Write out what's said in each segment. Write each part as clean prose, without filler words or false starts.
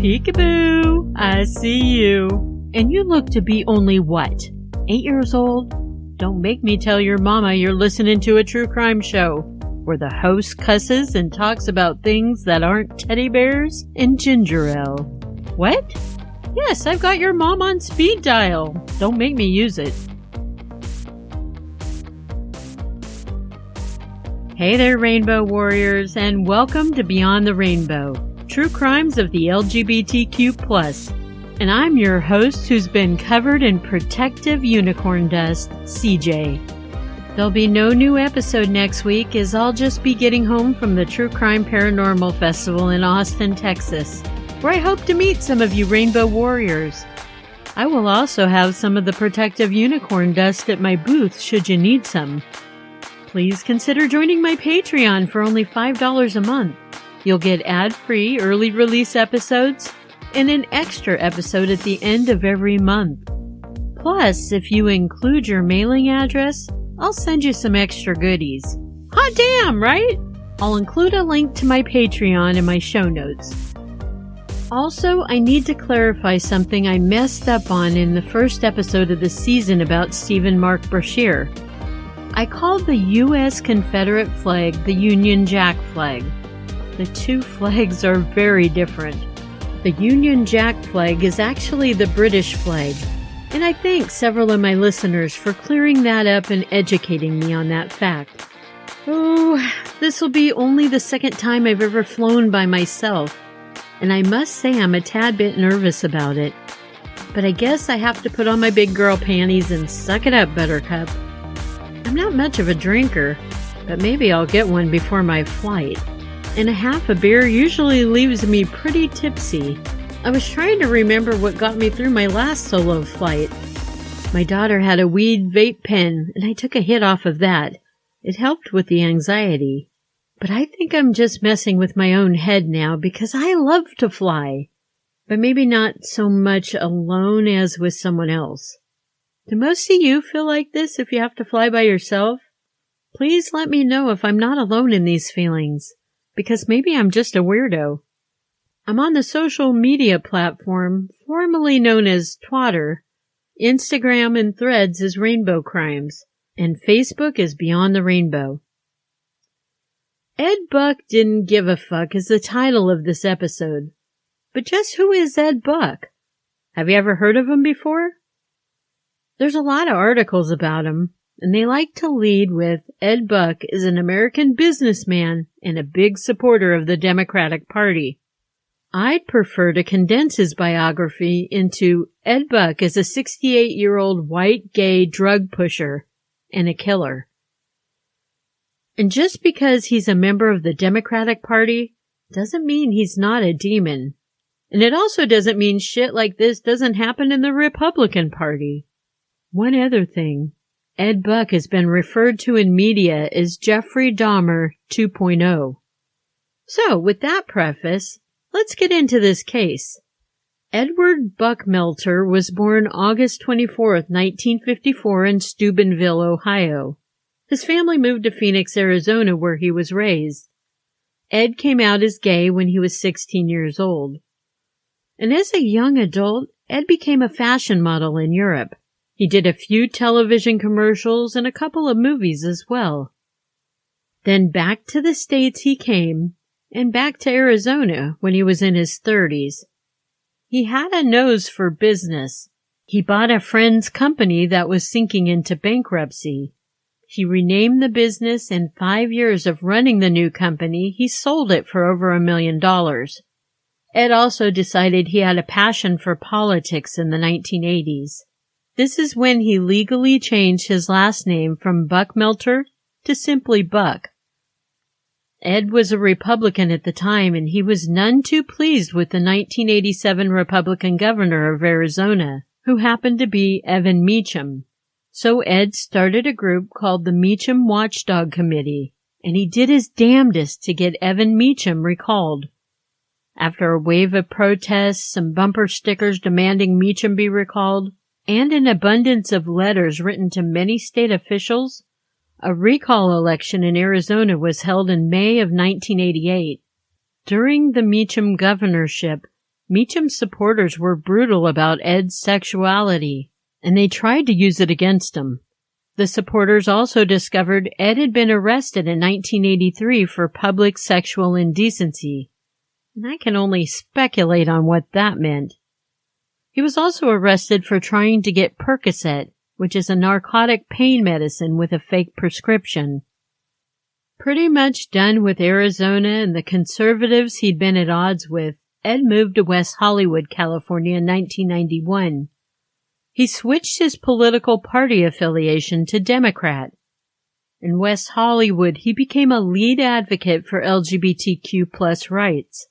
Peekaboo, I see you. And you look to be only what, 8 years old? Don't make me tell your mama you're listening to a true crime show where the host cusses and talks about things that aren't teddy bears and ginger ale. What? Yes, I've got your mom on speed dial. Don't make me use it. Hey there, Rainbow Warriors, and welcome to Beyond the Rainbow, True Crimes of the LGBTQ+. And I'm your host who's been covered in protective unicorn dust, CJ. There'll be no new episode next week as I'll just be getting home from the True Crime Paranormal Festival in Austin, Texas, where I hope to meet some of you Rainbow Warriors. I will also have some of the protective unicorn dust at my booth should you need some. Please consider joining my Patreon for only $5 a month. You'll get ad-free early release episodes and an extra episode at the end of every month. Plus, if you include your mailing address, I'll send you some extra goodies. Hot damn, right? I'll include a link to my Patreon in my show notes. Also, I need to clarify something I messed up on in the first episode of the season about Stephen Mark Brashear. I called the U.S. Confederate flag the Union Jack flag. The two flags are very different. The Union Jack flag is actually the British flag, and I thank several of my listeners for clearing that up and educating me on that fact. Oh, this will be only the second time I've ever flown by myself, and I must say I'm a tad bit nervous about it. But I guess I have to put on my big girl panties and suck it up, Buttercup. I'm not much of a drinker, but maybe I'll get one before my flight. And a half a beer usually leaves me pretty tipsy. I was trying to remember what got me through my last solo flight. My daughter had a weed vape pen, and I took a hit off of that. It helped with the anxiety. But I think I'm just messing with my own head now because I love to fly. But maybe not so much alone as with someone else. Do most of you feel like this if you have to fly by yourself? Please let me know if I'm not alone in these feelings, because maybe I'm just a weirdo. I'm on the social media platform formerly known as Twitter, Instagram and Threads is Rainbow Crimes, and Facebook is Beyond the Rainbow. Ed Buck Didn't Give a Fuck is the title of this episode. But just who is Ed Buck? Have you ever heard of him before? There's a lot of articles about him, and they like to lead with Ed Buck is an American businessman and a big supporter of the Democratic Party. I'd prefer to condense his biography into Ed Buck is a 68-year-old white gay drug pusher and a killer. And just because he's a member of the Democratic Party doesn't mean he's not a demon. And it also doesn't mean shit like this doesn't happen in the Republican Party. One other thing, Ed Buck has been referred to in media as Jeffrey Dahmer 2.0. So, with that preface, let's get into this case. Edward Buckmelter was born August 24, 1954 in Steubenville, Ohio. His family moved to Phoenix, Arizona, where he was raised. Ed came out as gay when he was 16 years old. And as a young adult, Ed became a fashion model in Europe. He did a few television commercials and a couple of movies as well. Then back to the States he came, and back to Arizona when he was in his 30s. He had a nose for business. He bought a friend's company that was sinking into bankruptcy. He renamed the business, and 5 years of running the new company, he sold it for over $1 million. Ed also decided he had a passion for politics in the 1980s. This is when he legally changed his last name from Buckmelter to simply Buck. Ed was a Republican at the time, and he was none too pleased with the 1987 Republican governor of Arizona, who happened to be Evan Meacham. So Ed started a group called the Meacham Watchdog Committee, and he did his damnedest to get Evan Meacham recalled. After a wave of protests, some bumper stickers demanding Meacham be recalled, and an abundance of letters written to many state officials, a recall election in Arizona was held in May of 1988. During the Meacham governorship, Meacham's supporters were brutal about Ed's sexuality, and they tried to use it against him. The supporters also discovered Ed had been arrested in 1983 for public sexual indecency, and I can only speculate on what that meant. He was also arrested for trying to get Percocet, which is a narcotic pain medicine with a fake prescription. Pretty much done with Arizona and the conservatives he'd been at odds with, Ed moved to West Hollywood, California in 1991. He switched his political party affiliation to Democrat. In West Hollywood, he became a lead advocate for LGBTQ+ rights.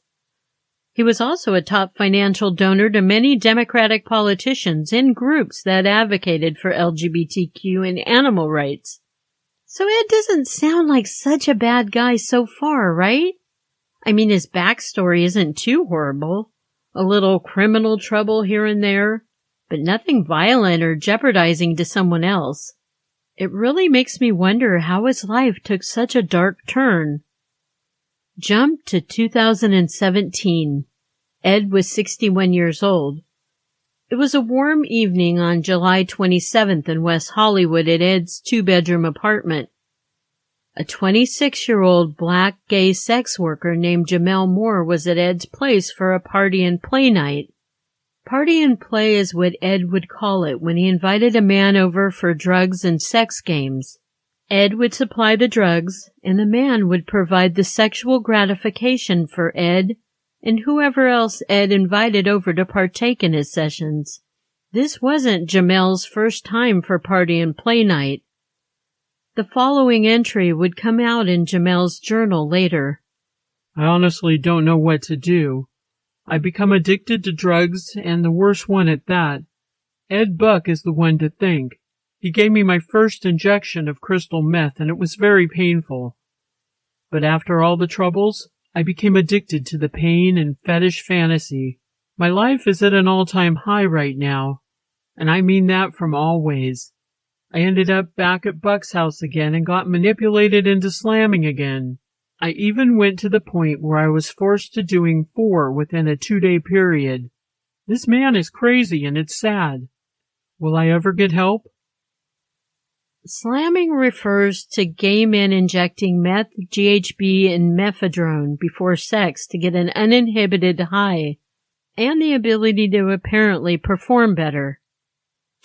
He was also a top financial donor to many Democratic politicians and groups that advocated for LGBTQ and animal rights. So Ed doesn't sound like such a bad guy so far, right? I mean, his backstory isn't too horrible. A little criminal trouble here and there, but nothing violent or jeopardizing to someone else. It really makes me wonder how his life took such a dark turn. Jump to 2017. Ed was 61 years old. It was a warm evening on July 27th in West Hollywood at Ed's two-bedroom apartment. A 26-year-old black gay sex worker named Jamel Moore was at Ed's place for a party and play night. Party and play is what Ed would call it when he invited a man over for drugs and sex games. Ed would supply the drugs, and the man would provide the sexual gratification for Ed and whoever else Ed invited over to partake in his sessions. This wasn't Jamel's first time for party and play night. The following entry would come out in Jamel's journal later. I honestly don't know what to do. I become addicted to drugs, and the worst one at that. Ed Buck is the one to thank. He gave me my first injection of crystal meth, and it was very painful. But after all the troubles, I became addicted to the pain and fetish fantasy. My life is at an all-time high right now, and I mean that from all ways. I ended up back at Buck's house again and got manipulated into slamming again. I even went to the point where I was forced to doing 4 within a 2-day period. This man is crazy and it's sad. Will I ever get help? Slamming refers to gay men injecting meth, GHB, and mephedrone before sex to get an uninhibited high and the ability to apparently perform better.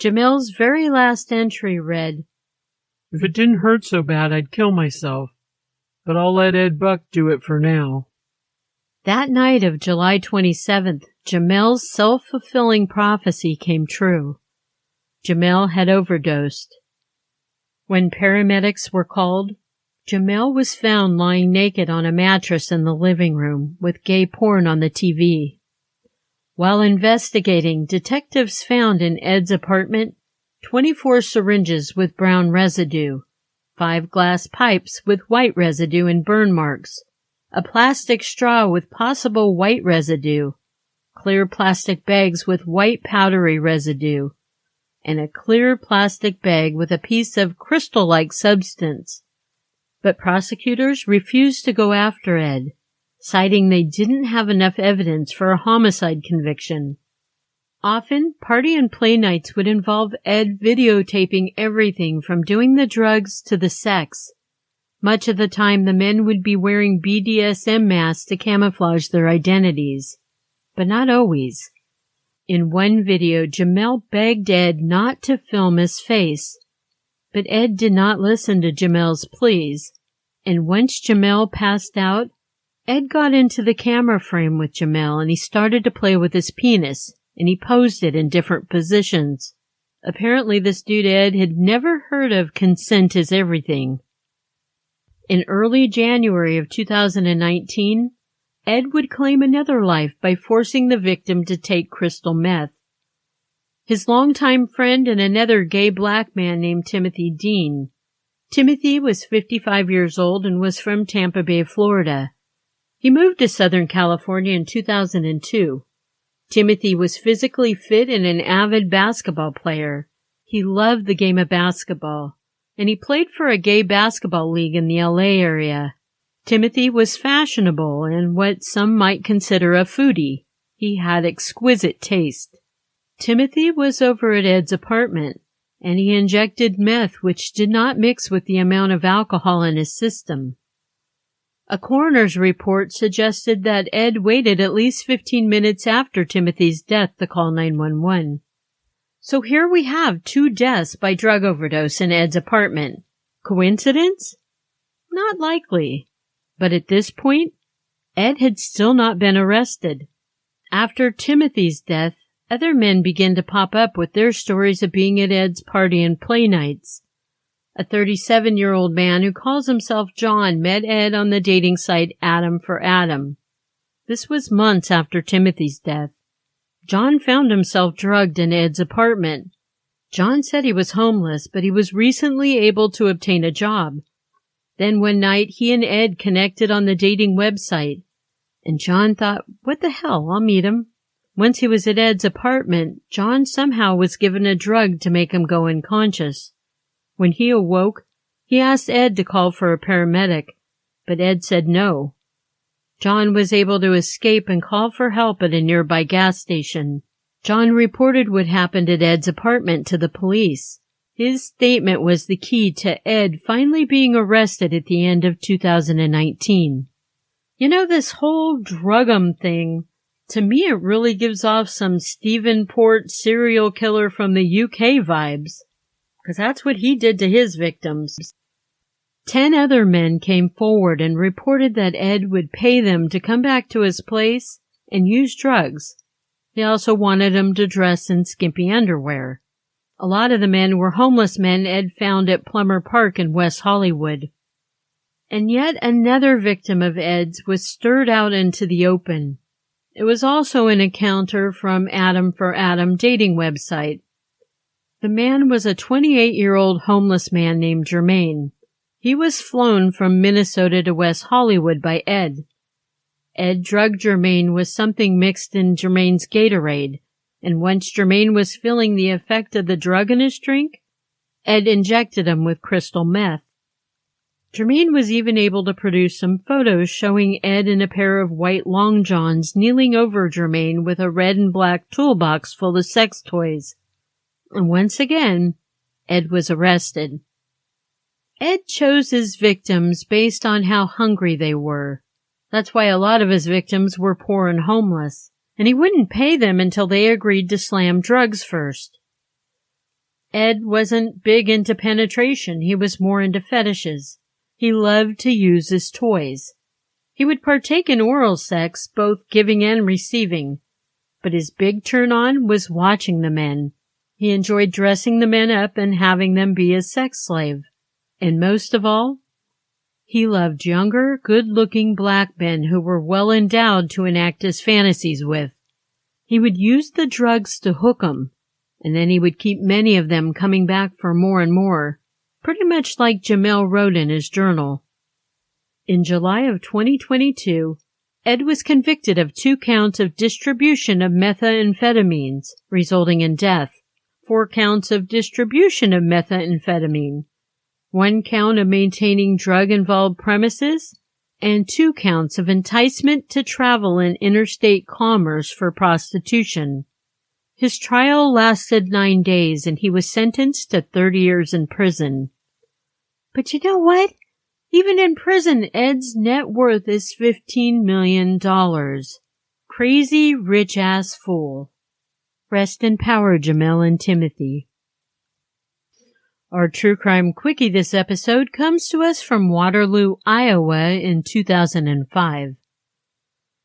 Jamel's very last entry read, If it didn't hurt so bad, I'd kill myself. But I'll let Ed Buck do it for now. That night of July 27th, Jamel's self-fulfilling prophecy came true. Jamel had overdosed. When paramedics were called, Jamel was found lying naked on a mattress in the living room with gay porn on the TV. While investigating, detectives found in Ed's apartment 24 syringes with brown residue, 5 glass pipes with white residue and burn marks, a plastic straw with possible white residue, clear plastic bags with white powdery residue, and a clear plastic bag with a piece of crystal-like substance. But prosecutors refused to go after Ed, citing they didn't have enough evidence for a homicide conviction. Often, party and play nights would involve Ed videotaping everything from doing the drugs to the sex. Much of the time, the men would be wearing BDSM masks to camouflage their identities. But not always. In one video, Jamel begged Ed not to film his face. But Ed did not listen to Jamel's pleas, and once Jamel passed out, Ed got into the camera frame with Jamel and he started to play with his penis, and he posed it in different positions. Apparently this dude Ed had never heard of consent is everything. In early January of 2019, Ed would claim another life by forcing the victim to take crystal meth. His longtime friend and another gay black man named Timothy Dean. Timothy was 55 years old and was from Tampa Bay, Florida. He moved to Southern California in 2002. Timothy was physically fit and an avid basketball player. He loved the game of basketball, and he played for a gay basketball league in the LA area. Timothy was fashionable and what some might consider a foodie. He had exquisite taste. Timothy was over at Ed's apartment, and he injected meth which did not mix with the amount of alcohol in his system. A coroner's report suggested that Ed waited at least 15 minutes after Timothy's death to call 911. So here we have 2 deaths by drug overdose in Ed's apartment. Coincidence? Not likely. But at this point, Ed had still not been arrested. After Timothy's death, other men began to pop up with their stories of being at Ed's party and play nights. A 37-year-old man who calls himself John met Ed on the dating site Adam for Adam. This was months after Timothy's death. John found himself drugged in Ed's apartment. John said he was homeless, but he was recently able to obtain a job. Then one night, he and Ed connected on the dating website, and John thought, what the hell, I'll meet him. Once he was at Ed's apartment, John somehow was given a drug to make him go unconscious. When he awoke, he asked Ed to call for a paramedic, but Ed said no. John was able to escape and call for help at a nearby gas station. John reported what happened at Ed's apartment to the police. His statement was the key to Ed finally being arrested at the end of 2019. You know, this whole drug-em thing, to me it really gives off some Stephen Port serial killer from the UK vibes, because that's what he did to his victims. 10 other men came forward and reported that Ed would pay them to come back to his place and use drugs. He also wanted them to dress in skimpy underwear. A lot of the men were homeless men Ed found at Plummer Park in West Hollywood. And yet another victim of Ed's was stirred out into the open. It was also an encounter from Adam for Adam dating website. The man was a 28-year-old homeless man named Jermaine. He was flown from Minnesota to West Hollywood by Ed. Ed drugged Jermaine with something mixed in Jermaine's Gatorade, and once Jermaine was feeling the effect of the drug in his drink, Ed injected him with crystal meth. Jermaine was even able to produce some photos showing Ed in a pair of white long johns kneeling over Jermaine with a red and black toolbox full of sex toys. And once again, Ed was arrested. Ed chose his victims based on how hungry they were. That's why a lot of his victims were poor and homeless, and he wouldn't pay them until they agreed to slam drugs first. Ed wasn't big into penetration, he was more into fetishes. He loved to use his toys. He would partake in oral sex, both giving and receiving, but his big turn-on was watching the men. He enjoyed dressing the men up and having them be his sex slave. And most of all, he loved younger, good-looking black men who were well endowed to enact his fantasies with. He would use the drugs to hook 'em, and then he would keep many of them coming back for more and more, pretty much like Jamel wrote in his journal. In July of 2022, Ed was convicted of 2 counts of distribution of methamphetamines, resulting in death, 4 counts of distribution of methamphetamine, 1 count of maintaining drug-involved premises, and 2 counts of enticement to travel in interstate commerce for prostitution. His trial lasted 9 days, and he was sentenced to 30 years in prison. But you know what? Even in prison, Ed's net worth is $15 million. Crazy, rich-ass fool. Rest in power, Jamel and Timothy. Our True Crime Quickie this episode comes to us from Waterloo, Iowa in 2005.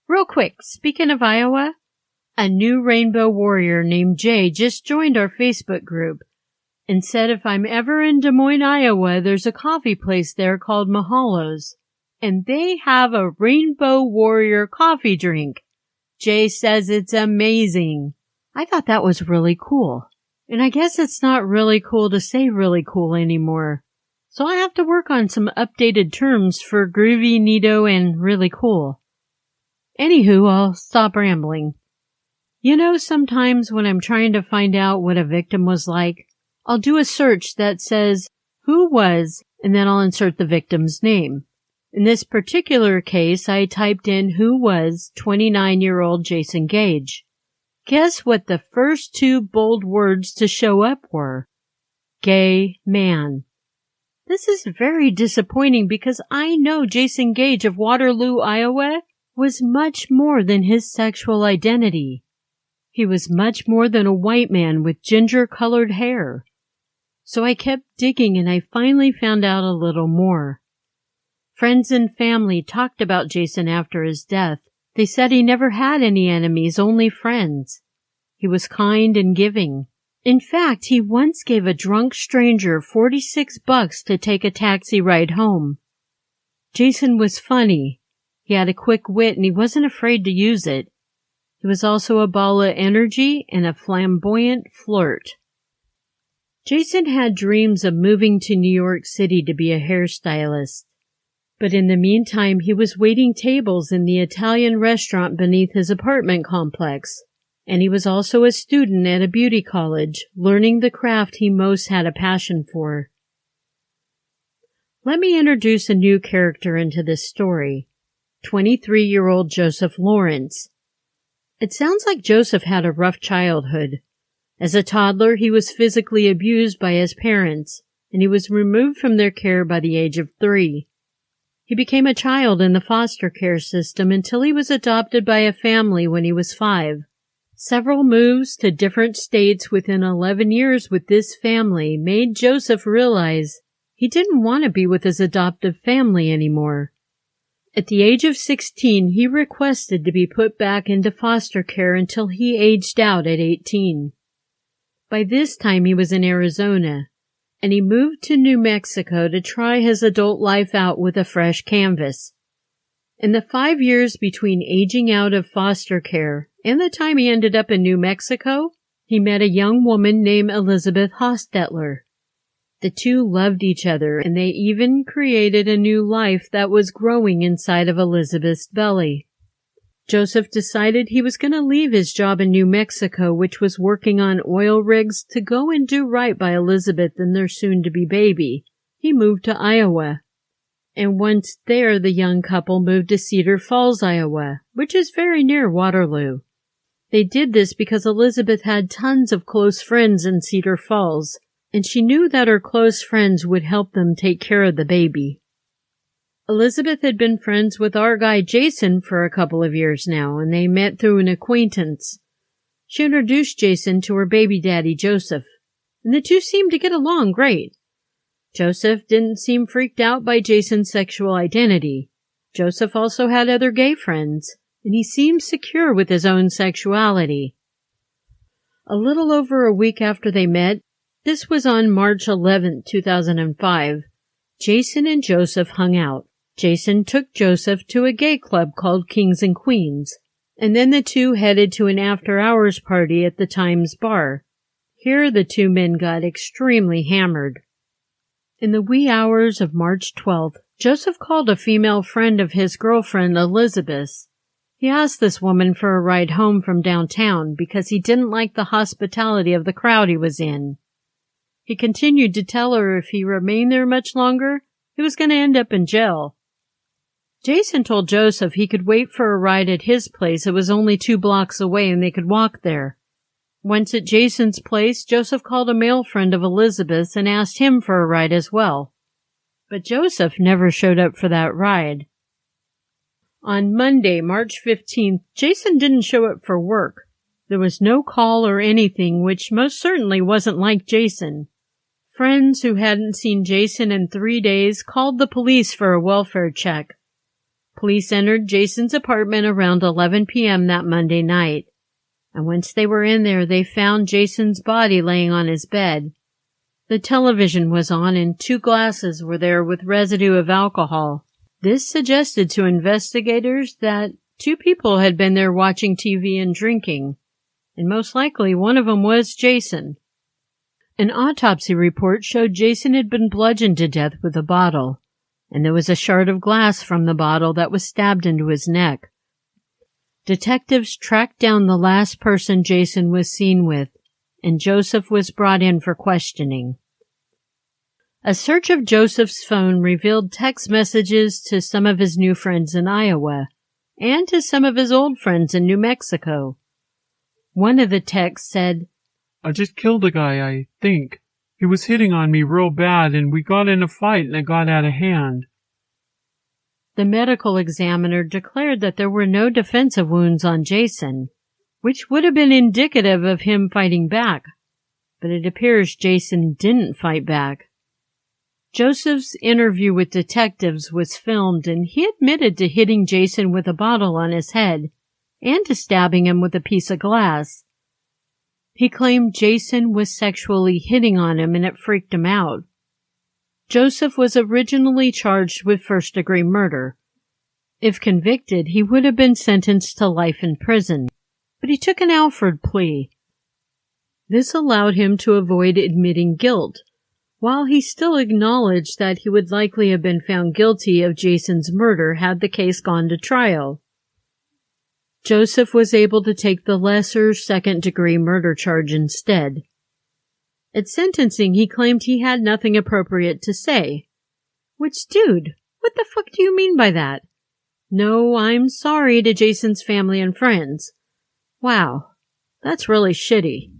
Real quick, speaking of Iowa, a new rainbow warrior named Jay just joined our Facebook group and said if I'm ever in Des Moines, Iowa, there's a coffee place there called Mahalo's, and they have a rainbow warrior coffee drink. Jay says it's amazing. I thought that was really cool. And I guess it's not really cool to say really cool anymore. So I have to work on some updated terms for groovy, neato, and really cool. Anywho, I'll stop rambling. You know, sometimes when I'm trying to find out what a victim was like, I'll do a search that says, who was, and then I'll insert the victim's name. In this particular case, I typed in who was 29-year-old Jason Gage. Guess what the first two bold words to show up were? Gay man. This is very disappointing because I know Jason Gage of Waterloo, Iowa, was much more than his sexual identity. He was much more than a white man with ginger-colored hair. So I kept digging and I finally found out a little more. Friends and family talked about Jason after his death. They said he never had any enemies, only friends. He was kind and giving. In fact, he once gave a drunk stranger $46 to take a taxi ride home. Jason was funny. He had a quick wit and he wasn't afraid to use it. He was also a ball of energy and a flamboyant flirt. Jason had dreams of moving to New York City to be a hairstylist. But in the meantime, he was waiting tables in the Italian restaurant beneath his apartment complex. And he was also a student at a beauty college, learning the craft he most had a passion for. Let me introduce a new character into this story, 23-year-old Joseph Lawrence. It sounds like Joseph had a rough childhood. As a toddler, he was physically abused by his parents, and he was removed from their care by the age of 3. He became a child in the foster care system until he was adopted by a family when he was 5. Several moves to different states within 11 years with this family made Joseph realize he didn't want to be with his adoptive family anymore. At the age of 16, he requested to be put back into foster care until he aged out at 18. By this time, he was in Arizona, and he moved to New Mexico to try his adult life out with a fresh canvas. In the 5 years between aging out of foster care and the time he ended up in New Mexico, he met a young woman named Elizabeth Hostetler. The two loved each other, and they even created a new life that was growing inside of Elizabeth's belly. Joseph decided he was going to leave his job in New Mexico, which was working on oil rigs, to go and do right by Elizabeth and their soon-to-be baby. He moved to Iowa. And once there, the young couple moved to Cedar Falls, Iowa, which is very near Waterloo. They did this because Elizabeth had tons of close friends in Cedar Falls, and she knew that her close friends would help them take care of the baby. Elizabeth had been friends with our guy Jason for a couple of years now, and they met through an acquaintance. She introduced Jason to her baby daddy Joseph, and the two seemed to get along great. Joseph didn't seem freaked out by Jason's sexual identity. Joseph also had other gay friends, and he seemed secure with his own sexuality. A little over a week after they met, this was on March 11, 2005, Jason and Joseph hung out. Jason took Joseph to a gay club called Kings and Queens, and then the two headed to an after-hours party at the Times Bar. Here the two men got extremely hammered. In the wee hours of March 12th, Joseph called a female friend of his girlfriend, Elizabeth. He asked this woman for a ride home from downtown because he didn't like the hospitality of the crowd he was in. He continued to tell her if he remained there much longer, he was going to end up in jail. Jason told Joseph he could wait for a ride at his place. It was only 2 blocks away and they could walk there. Once at Jason's place, Joseph called a male friend of Elizabeth's and asked him for a ride as well. But Joseph never showed up for that ride. On Monday, March 15th, Jason didn't show up for work. There was no call or anything, which most certainly wasn't like Jason. Friends who hadn't seen Jason in 3 days called the police for a welfare check. Police entered Jason's apartment around 11 p.m. that Monday night. And once they were in there, they found Jason's body laying on his bed. The television was on and 2 glasses were there with residue of alcohol. This suggested to investigators that 2 people had been there watching TV and drinking, and most likely one of them was Jason. An autopsy report showed Jason had been bludgeoned to death with a bottle, and there was a shard of glass from the bottle that was stabbed into his neck. Detectives tracked down the last person Jason was seen with, and Joseph was brought in for questioning. A search of Joseph's phone revealed text messages to some of his new friends in Iowa and to some of his old friends in New Mexico. One of the texts said, "I just killed a guy, I think. He was hitting on me real bad and we got in a fight and it got out of hand." The medical examiner declared that there were no defensive wounds on Jason, which would have been indicative of him fighting back, but it appears Jason didn't fight back. Joseph's interview with detectives was filmed and he admitted to hitting Jason with a bottle on his head and to stabbing him with a piece of glass. He claimed Jason was sexually hitting on him and it freaked him out. Joseph was originally charged with first-degree murder. If convicted, he would have been sentenced to life in prison, but he took an Alford plea. This allowed him to avoid admitting guilt, while he still acknowledged that he would likely have been found guilty of Jason's murder had the case gone to trial. Joseph was able to take the lesser second-degree murder charge instead. At sentencing, he claimed he had nothing appropriate to say. Which, dude, what the fuck do you mean by that? No, I'm sorry to Jason's family and friends. Wow, that's really shitty.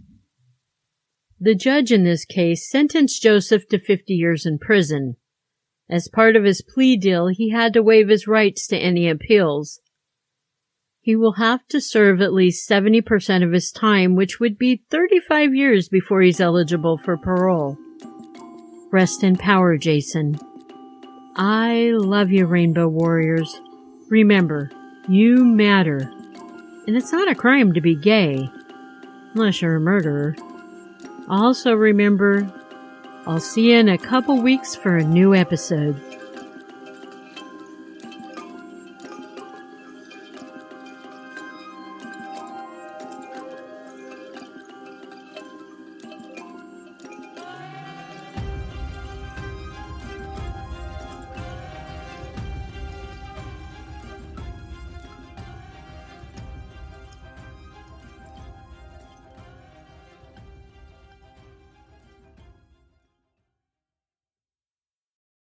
The judge in this case sentenced Joseph to 50 years in prison. As part of his plea deal, he had to waive his rights to any appeals. He will have to serve at least 70% of his time, which would be 35 years before he's eligible for parole. Rest in power, Jason. I love you, Rainbow Warriors. Remember, you matter. And it's not a crime to be gay, unless you're a murderer. Also remember, I'll see you in a couple weeks for a new episode.